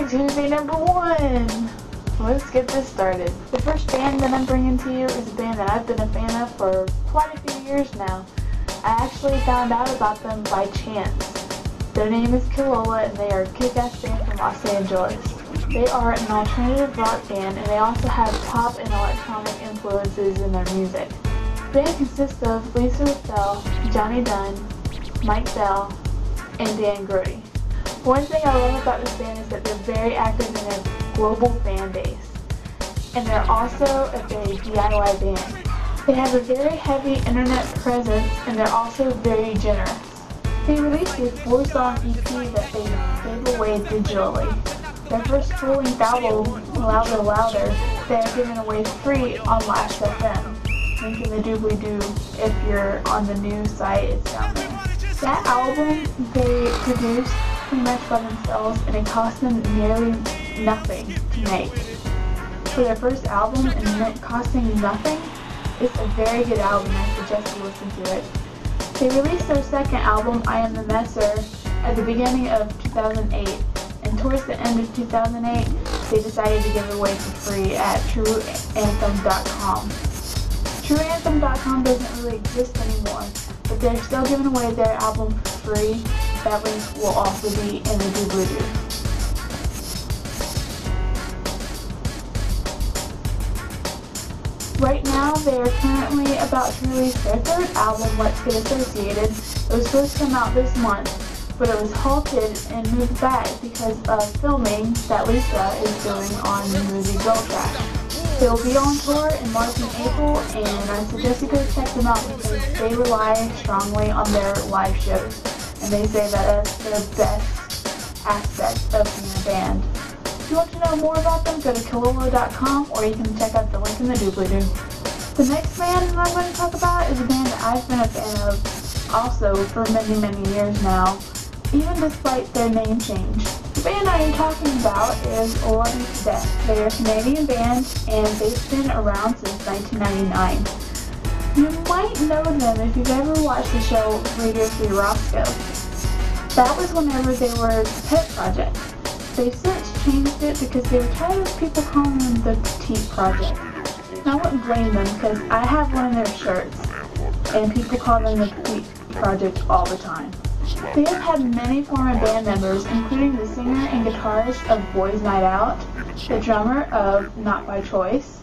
to Tuesday #1. Let's get this started. The first band that I'm bringing to you is a band that I've been a fan of for quite a few years now. I actually found out about them by chance. Their name is Killola, and they are a kick-ass band from Los Angeles. They are an alternative rock band, and they also have pop and electronic influences in their music. The band consists of Lisa Russell, Johnny Dunn, Mike Bell, and Dan Grody. One thing I love about this band is that they're very active in their global fan base, and they're also a very DIY band. They have a very heavy internet presence, and they're also very generous. They released a 4-song EP that they gave away digitally. Their first full-length album, Louder Louder, they are giving away free on Last.fm. Link in the doobly-doo. If you're on the news site, it's down there. That album they produced pretty much by themselves, and it cost them nearly nothing to make. For their first album and it costing nothing, it's a very good album. I suggest you listen to it. They released their second album, I Am the Messer, at the beginning of 2008, and towards the end of 2008, they decided to give it away for free at trueanthem.com. Trueanthem.com doesn't really exist anymore, but they're still giving away their album for free. That link will also be in the doobly-doo. Right now, they are currently about to release their third album, Let's Get Associated. It was supposed to come out this month, but it was halted and moved back because of filming that Lisa is doing on the movie Girl Trash. They'll be on tour in March and April, and I suggest you go check them out because they rely strongly on their live shows, and they say that that's their best aspect of being a band. If you want to know more about them, go to Killola.com, or you can check out the link in the doobly-doo. The next band that I'm going to talk about is a band that I've been a fan of also for many, many years now, even despite their name change. The band I am talking about is Love You to Death. They are a Canadian band, and they've been around since 1999. You might know them if you've ever watched the show Radio Free Roscoe. That was whenever they were the Pet Project. They've since changed it because they were tired of people calling them the Petite Project. And I wouldn't blame them because I have one of their shirts, and people call them the Petite Project all the time. They have had many former band members, including the singer and guitarist of Boys Night Out, the drummer of Not By Choice,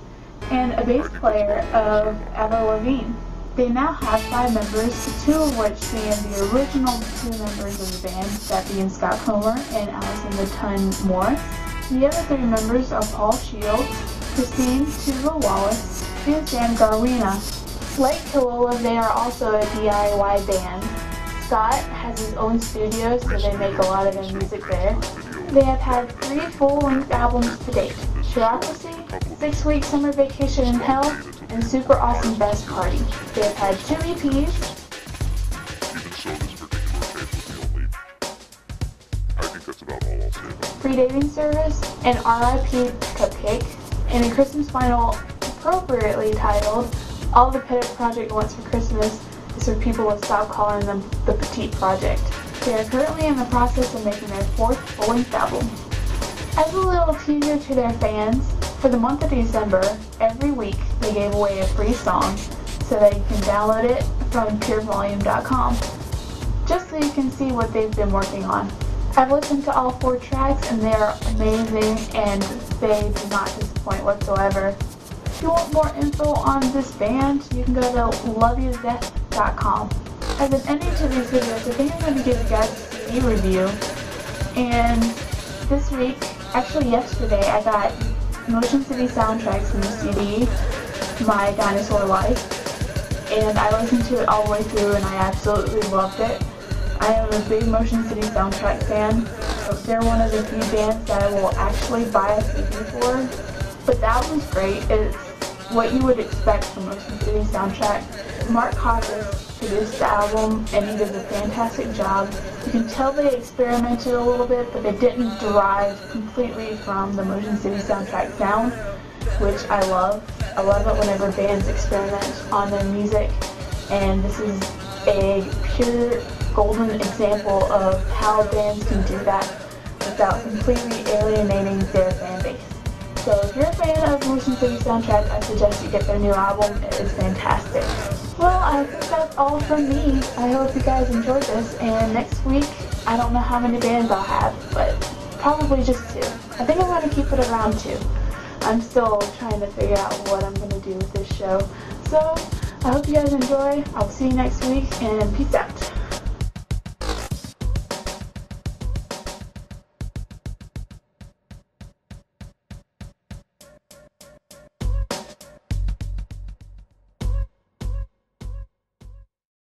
and a bass player of Avril Lavigne. They now have 5 members, 2 of which being the original 2 members of the band, that being Scott Comer and Allison the Ton Morris. The other 3 members are Paul Shields, Christine Tuva Wallace, and Sam Garwina. Like Killola, they are also a DIY band. Scott has his own studio, so they make a lot of their music there. They have had 3 full-length albums to date: Bureaucracy, 6 Week Summer Vacation in Hell, and Super Awesome Best Party. They have had 2 EPs, Free Dating Service, and R.I.P. Cupcake, and a Christmas final appropriately titled All the Pet Project Wants for Christmas is for people to stop calling them the Petite Project. They are currently in the process of making their 4th full-length album. As a little teaser to their fans, for the month of December, every week they gave away a free song so that you can download it from purevolume.com, just so you can see what they've been working on. I've listened to all 4 tracks, and they are amazing, and they do not disappoint whatsoever. If you want more info on this band, you can go to loveyouttodeath.com. As an ending to these videos, I think I'm going to give you guys a CD review. And this week, actually yesterday, I got Motion City Soundtracks from the CD, My Dinosaur Life. And I listened to it all the way through, and I absolutely loved it. I am a big Motion City Soundtrack fan. They're one of the few bands that I will actually buy a CD for. But the album's great. It's what you would expect from Motion City Soundtrack. Mark Hoppus produced the album, and he did a fantastic job. You can tell they experimented a little bit, but they didn't derive completely from the Motion City Soundtrack sound, which I love. I love it whenever bands experiment on their music, and this is a pure golden example of how bands can do that without completely alienating their fan base. So if you're a fan of Motion City Soundtrack, I suggest you get their new album. It is fantastic. Well, I think that's all from me. I hope you guys enjoyed this, and next week, I don't know how many bands I'll have, but probably just 2. I think I'm going to keep it around 2. I'm still trying to figure out what I'm going to do with this show. So, I hope you guys enjoy. I'll see you next week, and peace out.